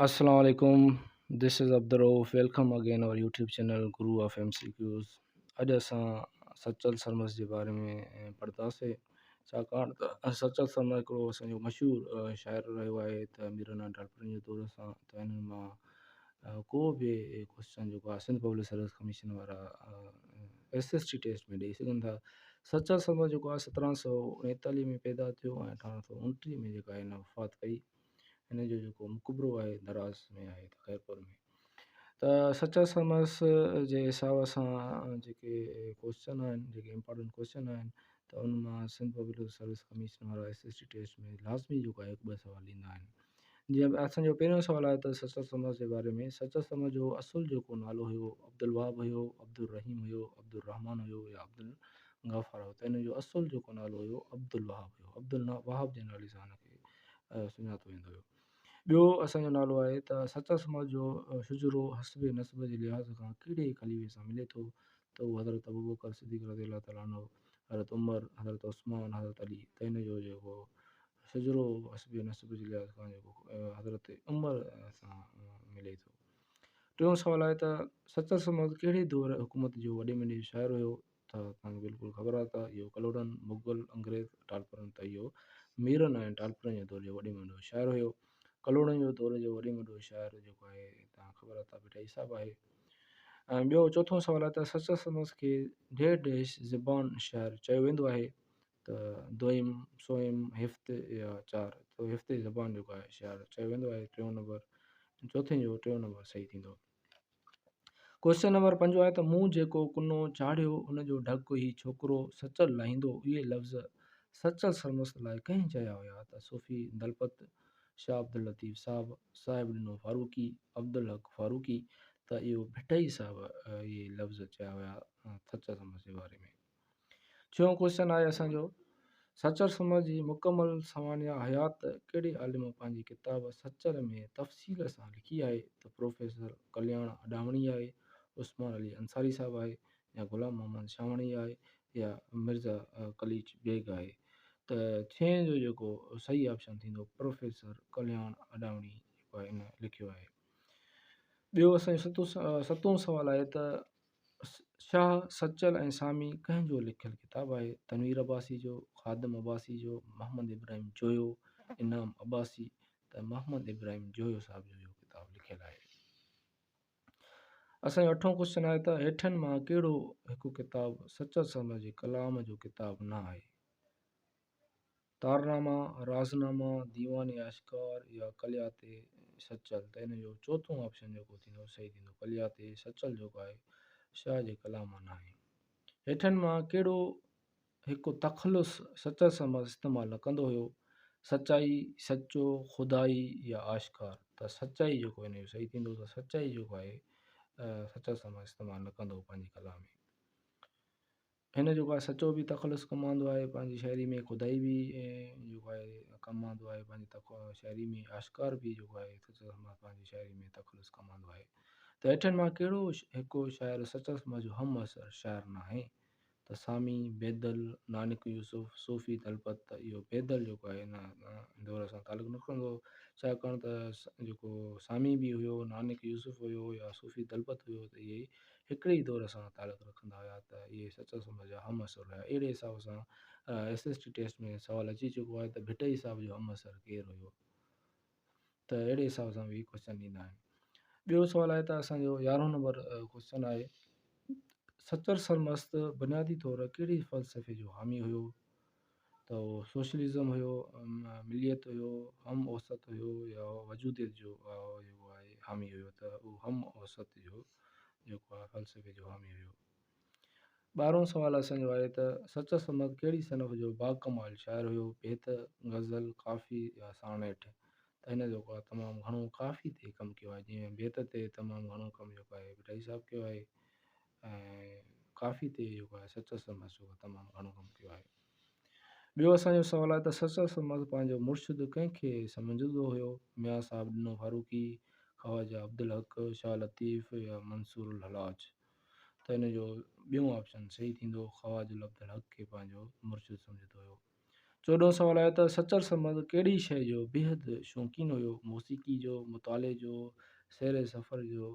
Assalamu alaikum. This is Abdurrauf. Welcome again our YouTube channel Guru of MCQs. अॼु असां सचल सरमस जे बारे में पढ़ंदासीं छाकाणि त सचल सरमस हिकिड़ो असांजो मशहूरु शाइर रहियो आहे त मीराना डालपरनि जे दौर सां त हिननि मां को बि क्वेश्चन जेको आहे सिंध पब्लिक सर्विस कमीशन वारा SST टेस्ट में ॾेई सघनि था। सचल सरमस जेको आहे 1739 में पैदा थियो ऐं 1829 में जेका हिन वफ़ात कई। हिन जो जेको मुक़बरो आहे दराज़ में आहे त ख़ैरपुर में। त सचल सरमस जे हिसाब सां जेके क्वेश्चन आहिनि, जेके इम्पोर्टेंट क्वेश्चन आहिनि, त उन मां सिंध पब्लिक सर्विस कमीशन वारा SST टेस्ट में लाज़मी जेको आहे हिकु ॿ सुवाल ईंदा आहिनि। जीअं असांजो पहिरियों सुवाल आहे त सचल सरमस जे बारे में। सचल सरमस जो असुलु जेको नालो हुयो अब्दुल वहाब हुयो, अब्दुल रहीम हुयो, अब्दुल रहमान हुयो या अब्दुल गफ़ार हुयो। त हिन जो असुलु जेको नालो हुयो अब्दुल वहाब हुयो। अब्दुल वहाब जे नाले सां हिनखे सुञातो वेंदो हुयो। ॿियो असांजो नालो आहे त सचल सरमस जो शुजरो हस्ब नस्ब जे लिहाज़ खां कहिड़े ख़लीफ़े सां मिले थो, त उहो हज़रत अबू बकर सिद्दीक़ रज़ी अलाह ताला अन्हु, हज़रत उमर, हज़रत उस्मान, हज़रत अली। त हिन जो जेको शुजरो हस्ब नस्ब जे लिहाज़ खां जेको हज़रत उमर सां मिले थो। टियों सुवाल आहे त सचल सरमस कहिड़े दौर हुकूमत जो वॾे में वॾो शाइर हुयो, त तव्हांखे बिल्कुलु ख़बर आहे त इहो कलोडन, मुगल, अंग्रेज़, टालपरनि, त इहो मीरन ऐं टालपरनि जे दौर जो वॾे में वॾो शाइर हुयो। कलोड़नि जो दौर जो वॾे में वॾो शाइर जेको आहे तव्हां ख़बर आहे त भटाई साहिबु आहे। ऐं ॿियो चोथों सुवाल आहे त सचल सरमस खे डेढ़ डेश ज़बान शाइर चयो वेंदो आहे, त दोइम, सोइम, हिफ़्त या चार। त हिफ़्त ज़बान जेको आहे शाइर चयो वेंदो आहे। टियों नंबर, चोथे जो टियों नंबर सही थींदो। क्वेश्चन नंबर 5 आहे त मूं जेको कुनो चाढ़ियो उनजो ढकु ई छोकिरो सचल लाहींदो, इहे लफ़्ज़ सचल सरमस लाइ कंहिं चया हुया? त सूफ़ी दलपत, शाह अब्दुल लतीफ़ साहब, साहिब ॾिनो फारूकी, अब्दुल हक फारूकी। त इहो भटई साहब इहे लफ़्ज़ चया हुया सचल सरमस जे बारे में। छहों क्वेश्चन आहे असांजो सचल सरमस जी मुकमल सवानिया हयात कहिड़े आलिम पंहिंजी किताब सचल में तफ़सील सां लिखी आहे? त प्रोफेसर कल्याण अडावणी आहे, उस्मान अली अंसारी साहब आहे, या ग़ुलाम मोहम्मद शावणी आहे, या मिर्ज़ा कलीच बेग आहे। त छहें जो जेको सही ऑप्शन थींदो प्रोफेसर कल्याण अडावणी जेको आहे इन लिखियो आहे। ॿियो असांजो सतों सुवाल आहे त शाह सचल ऐं सामी कंहिंजो लिखियलु किताबु आहे? तनवीर अब्बासी जो, ख़ादिम अब्बासी जो, मोहम्मद इब्राहिम जोयो, इनाम अब्बासी। त मोहम्मद इब्राहिम जोयो साहब जो इहो किताबु लिखियलु आहे। असांजो अठों क्वेश्चन आहे त हेठनि मां कहिड़ो हिकु किताबु सचल सरमस जे कलाम जो किताबु न आहे? तारनामा, राज़नामा, दीवान आश्कार या कलियाते सचल। त हिन जो चोथों ऑप्शन जेको थींदो सही थींदो, कलियाते सचल जेको आहे शाह जे कलाम मां न आहे। हेठनि मां कहिड़ो हिकु तख़लुस सचल सरमस इस्तेमालु न कंदो हुयो? सचाई, सचो, खुदाई या आश्कार। त सचाई जेको हिन जो सही थींदो, त सचाई जेको आहे सचल सरमस इस्तेमालु न कंदो हो पंहिंजी कला में। हिन जेको आहे सचो बि तख़लुस कमु आणंदो आहे पंहिंजी शाइरी में, खुदाई बि जेको आहे कमु आणंदो आहे पंहिंजी शाइरी में, आश्कार बि जेको आहे सचल सरमस पंहिंजी शाइरी में तख़लुस कमु आणंदो आहे। त हेठनि मां कहिड़ो हिकु शाइर सचल सरमस जो हम असर शाइर न आहे? त सामी, बेदल, नानक यूसुफ, सूफ़ी दलपत। त इहो बेदल जेको आहे हिन दौर सां तालुक़ु न रखंदो, छाकाणि त जेको सामी बि हुयो, नानक यूसुफ हुयो या सूफ़ी दलपत हुयो, त इहे हिकिड़े ई दौर सां तालुक़ु रखंदा हुया, त इहे सचल सरमस जा हम असर हुया। अहिड़े हिसाब सां SST टेस्ट में सुवालु अची चुको आहे त भटई साहब जो हम असर केरु हुयो? त अहिड़े हिसाब सां बि क्वेश्चन ईंदा आहिनि। ॿियो सुवालु आहे त असांजो 11 नंबर क्वेश्चन आहे सचल सरमस बुनियादी तौर कहिड़े फ़लसफ़े जो हामी हुयो? त उहो सोशलिज़म हुयो, मिलियत हुयो, हम औसत हुयो, या वजूदियत जो जेको आहे हामी हुयो? त उहो हम औसत जो जेको आहे फ़लसफ़े जो हामी हुयो। 12हों सुवालु असांजो आहे त सचल सरमस कहिड़ी सनफ़ जो बाकमाल शाइर हुयो? बेत, गज़ल, काफ़ी या साणेठ। त हिन जेको आहे तमामु घणो काफ़ी ते कमु कयो आहे। जीअं बेत ते तमामु घणो कमु जेको आहे भटाई साहब कयो आहे, ऐं काफ़ी ते जेको आहे सचल सरमस जो तमामु घणो कमु कयो आहे। ॿियो असांजो सुवालु आहे त सचल सरमस पंहिंजो मुर्शिद कंहिंखे सम्झंदो हुयो? मियां साहिब ॾिनो फारूकी, ख़वाजा अब्दुल हक, शाह लतीफ़ या मंसूर हलाज। त हिन जो ॿियों ऑप्शन सही थींदो, ख़वाजा अब्दुल हक खे पंहिंजो मुर्शिद सम्झंदो हुयो। 14 सवाल आहे त सचल समझ कहिड़ी शइ जो बेहद शौक़ीन हुयो, मौसीक़ी जो, मुताले जो, सैर सफ़र जो,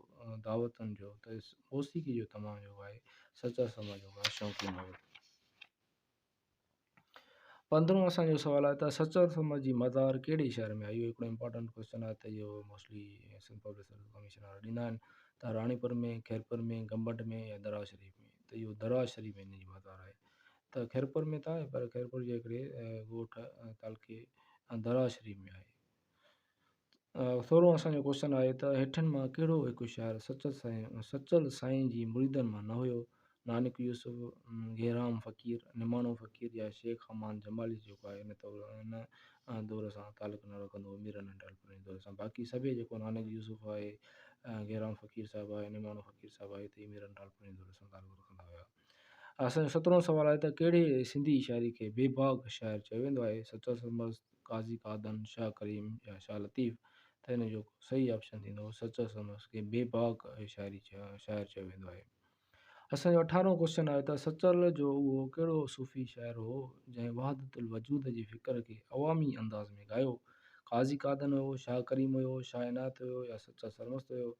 दावतुनि जो। त मौसीक़ी जो तमामु जेको आहे सचल समझ जेको आहे शौक़ीन हुयो। 15 असांजो सवाल आहे त सचल समझ जी मज़ार कहिड़े शहर में आहे। इहो हिकिड़ो इंपॉर्टेंट क्वेश्चन आहे, त इहो mostly Sindh public service commission वारा ॾींदा आहिनि। त राणीपुर में, खैरपुर में, गंबट में या दराज शरीफ़ में। त इहो दराज शरीफ़ में हिन जी मज़ार आहे। त खैरपुर में त आहे, पर खैरपुर जे हिकिड़े ॻोठ तालके दराज शरीफ़ में आहे। 16 असांजो क्वेश्चन आहे त हेठनि मां कहिड़ो हिकु शहर सचल साईं जी मुरीदनि मां न हुयो। नानक यूसुफ, गेराम फ़कीर, निमाणो फ़कीर या शेख हमान जमाली जेको आहे इन दौर सां तालुक न रखंदो हो, मीरन एंड अल्परे जे दौर सां। बाक़ी सभई जेको नानक यूसुफ आहे, गेराम फ़कीर साहिबु आहे, निमाणो फ़कीर साहिबु आहे, त मीरन एंड अल्परे जे दौर सां तालुक रखंदा हुया। असांजो 17 सवाल आहे त कहिड़े सिंधी शाइरी खे बेबाग़ शाइर चयो वेंदो आहे। सचल समझ, काज़ी कादन, शाह करीम या शाह लतीफ़। त हिन जो सही ऑप्शन थींदो सचल समझ खे बेबाग़ शाइर चयो वेंदो आहे। असांजो 18 क्वेश्चन आहे त सचल जो उहो कहिड़ो सूफ़ी शाइर हो जंहिं वहदतुल वजूद जी फ़िक्र खे अवामी अंदाज़ में ॻायो। काज़ी कादन हुयो, शाह करीम हुयो, शाह इनायत हुयो या सचल सरमस्त हुयो।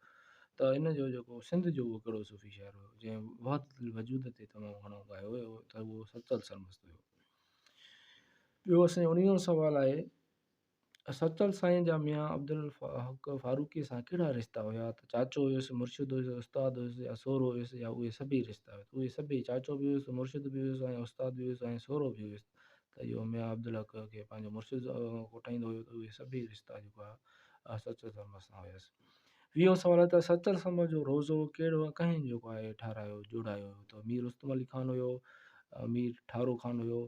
त इन जो जेको सिंध जो उहो कहिड़ो सूफ़ी शाइर हुयो जंहिं वहदतुल वजूद ते तमामु घणो ॻायो हुयो, त उहो सचल सरमस्त हुयो। ॿियो असांजो 19 सवाल आहे सचल साईं जा मियां अब्दुल हक़ फारूक़ी सां कहिड़ा रिश्ता हुया। त चाचो हुयुसि, मुर्शिद हुयुसि, उस्ताद हुयुसि या सोरो हुयुसि, या उहे सभई रिश्ता हुया। उहे सभई, चाचो बि हुयुसि, मुर्शिद बि हुयुसि ऐं उस्ताद बि हुयुसि ऐं सोरो बि हुयुसि। त इहो मियां अब्दुल हक़ खे पंहिंजो मुर्शिद कोठाईंदो हुयो। त उहे सभई रिश्ता जेको आहे सचल समझ सां हुयसि। 20 सवाल आहे त सचल समझ जो रोज़ो कहिड़ो कंहिं जेको आहे ठारायो जोड़ायो। त मीर रुस्तम अली ख़ान हुयो, मीर ठारो ख़ान हुयो,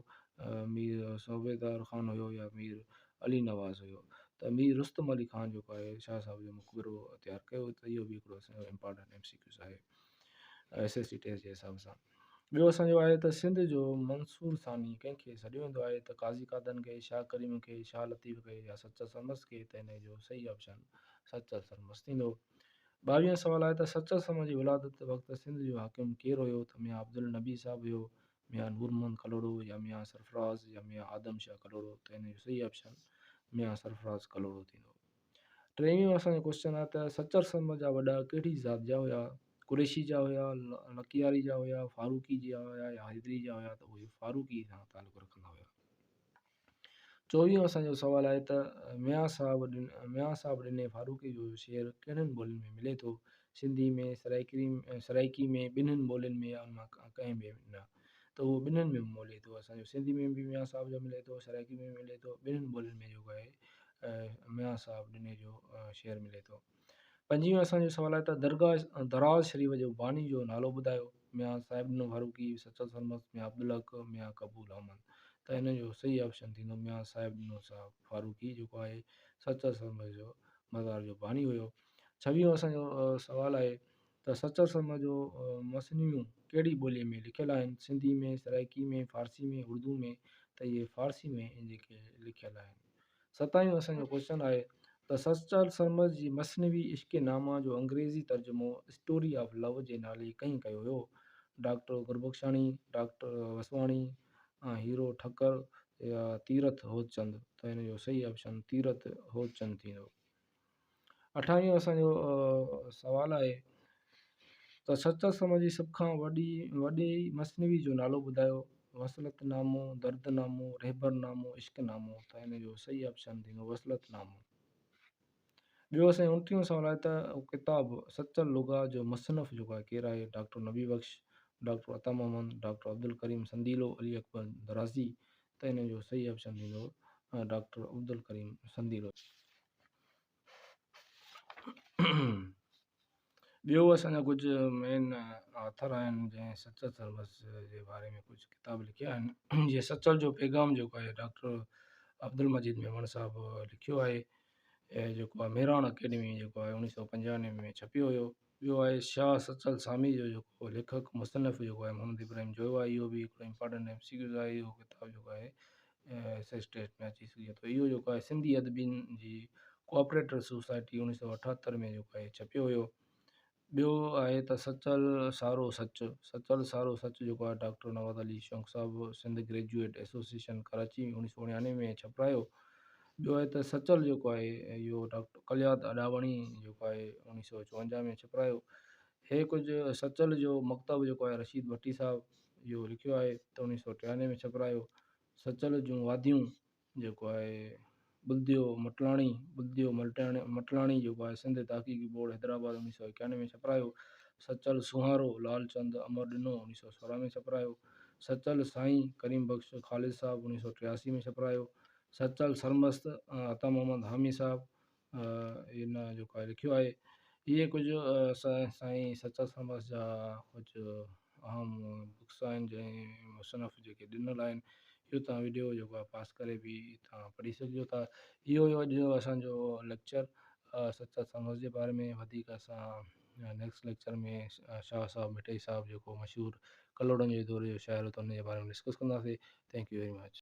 मीर सूबेदार ख़ान हुयो या मीर अली नवाज़ हुयो। त मीर रुस्तम अली ख़ान जेको आहे शाह साहिब जो मक़बरो तयारु कयो। त इहो बि हिकिड़ो असांजो इम्पॉर्टेंट MCQ आहे SSC टेस्ट जे हिसाब सां। ॿियो असांजो आहे त सिंध जो मंसूर सानी कंहिंखे सॾियो वेंदो आहे। त काज़ी कादन खे, शाह करीम खे, शाह लतीफ़ खे या सचल सरमस्त खे। त हिन जो सही ऑप्शन सचल सरमस्त थींदो। 22 सवाल आहे त सचल समझ जी विलादत वक़्तु सिंध जो हाकिम केरु हुयो। त मियां अब्दुल नबी साहिबु हुयो, मियां नूर मोहम्मद कलोड़ो या मियां सरफराज़ या मियां आदम शाह कलोड़ो। त हिन जो सही ऑप्शन मियां सरफराज़ कलोड़ो थींदो। 23 असांजो क्वेश्चन आहे त सचल समझ जा वॾा कहिड़ी ज़ात जा हुया। कुरैशी जा हुया, लकियारी जा हुया, फारूकी जा हुया या हैदरी जा हुया। त उहे फारूकी सां तालुक़ रखंदा हुया। 24 असांजो सवाल आहे त मियां साहिबु ॾिने फारूकी जो शेर कहिड़ियुनि ॿोलियुनि में मिले थो। सिंधी में, सराइकी में, ॿिन्हिनि ॿोलियुनि में या उन मां कंहिं में न। त उहो ॿिन्हिनि में मिले थो। असांजो सिंधी में बि मियां साहिब जो मिले थो, सराइकी में मिले थो, ॿिन्हिनि ॿोलियुनि में जेको आहे मियां साहिबु ॾिने जो शेर मिले थो। 25 असांजो सवाल आहे त दराज शरीफ़ जो बानी जो नालो ॿुधायो। मियां साहिब ॾिनो फारूकी, सचल सरमस्त, मियां अब्दुल हक़, मियां कबूल अहमद। त हिन जो सही ऑप्शन थींदो मियां साहिब ॾिनो फारूकी जेको आहे सचल समझ जो मज़ार जो बानी हुयो। 26 असांजो सवाल आहे त सचल समझ जो मसनियूं कहिड़ी ॿोलीअ में लिखियलु आहिनि। सिंधी में, सराइकी में, फ़ारसी में, उर्दू में। त इहे फ़ारसी में जेके लिखियलु आहिनि। 27 असांजो क्वेश्चन आहे त सचल समझ जी मसनवी इश्क़ नामा जो अंग्रेज़ी तर्जुमो स्टोरी ऑफ लव जे नाले कंहिं कयो हुयो। डॉक्टर गुरबख्शाणी, डॉक्टर वसवाणी, हीरो ठक्कर या तीरथ होदचंद। त हिन जो सही ऑप्शन तीरथ होदचंद थींदो। 28 असांजो सवाल आहे त सचल समझ जी सभ खां वॾे मसनवी जो नालो ॿुधायो। वसलतनामो, दर्दनामो, रहबरनामो, इश्क़नामो। त हिन जो सही ऑप्शन थींदो वसलतनामो। ॿियो असांजो 29 सवाल आहे त किताबु सचल लुगा जो मुसनफ़ जेको आहे केरु आहे। डॉक्टर नबी बख्श, डॉक्टर अता मोहम्मद, डॉक्टर अब्दुल करीम संदीलो, अली अकबर दराज़ी। त हिन जो सही ऑप्शन थींदो डॉक्टर अब्दुल करीम संदीलो। ॿियो असांजा कुझु मेन ऑथर आहिनि जंहिं सचल समझ जे बारे में कुझु किताब लिखिया आहिनि। जीअं सचल जो पैगाम जेको आहे डॉक्टर अब्दुल मजीद मेमण साहिबु लिखियो आहे। जेको आहे मेरान अकेडमी जेको आहे 1995 में छपियो हुयो। ॿियो आहे शाह सचल सामी जो जेको लेखक मुसनफ़ जेको आहे मोहम्मद इब्राहिम जोयो आहे। इहो बि हिकिड़ो इंपॉर्टेंट MCQ आहे। इहो किताबु जेको आहे SS टेस्ट में अची सघे थो। इहो जेको आहे सिंधी अदबीन जी कोऑपरेटर सोसाइटी 1978 में जेको आहे छपियो हुयो। ॿियो आहे त सचल सारो सच, सचल सारो सच जेको आहे डॉक्टर नवाज़ अली शौंक़ साहिबु सिंध ग्रेजुएट एसोसिएशन कराची 1999 में छपारायो। ॿियो आहे त सचल जेको आहे इहो डॉक्टर कलियात अॾावणी जेको आहे 1954 में छपारायो। हे कुझु सचल जो मकतब जेको आहे रशीद भट्टी साहिबु इहो लिखियो आहे त 1993 में छपारायो। सचल जूं वादियूं जेको आहे बुलदियो मटलाणी जेको आहे सिंध तहक़ीक़ी बोर्ड हैदराबाद 1991 में छपारायो। सचल सुहारो लालचंद अमर ॾिनो 1916 में छपारायो। सचल साईं करीम बख्श ख़ालिद साहब 1983 में छपारायो। सचल सरमस्त अता मोहम्मद हामी साहब इन जेको आहे लिखियो आहे। इहे कुझु साईं सचल सरमस्त जा कुझु अहम बुक्स आहिनि जंहिं मुसनफ़ जेके ॾिनल आहिनि। इहो तव्हां वीडियो जेको आहे पास करे बि तव्हां पढ़ी सघो था। इहो अॼु जो असांजो लेक्चर सचल सरमस्त जे बारे में। वधीक असां नेक्स्ट लेक्चर में शाह साहब मिठई साहब जेको मशहूरु कलोड़नि जे दौरे जो शाइर हुओ त उन जे बारे में डिस्कस कंदासीं। Thank U very much.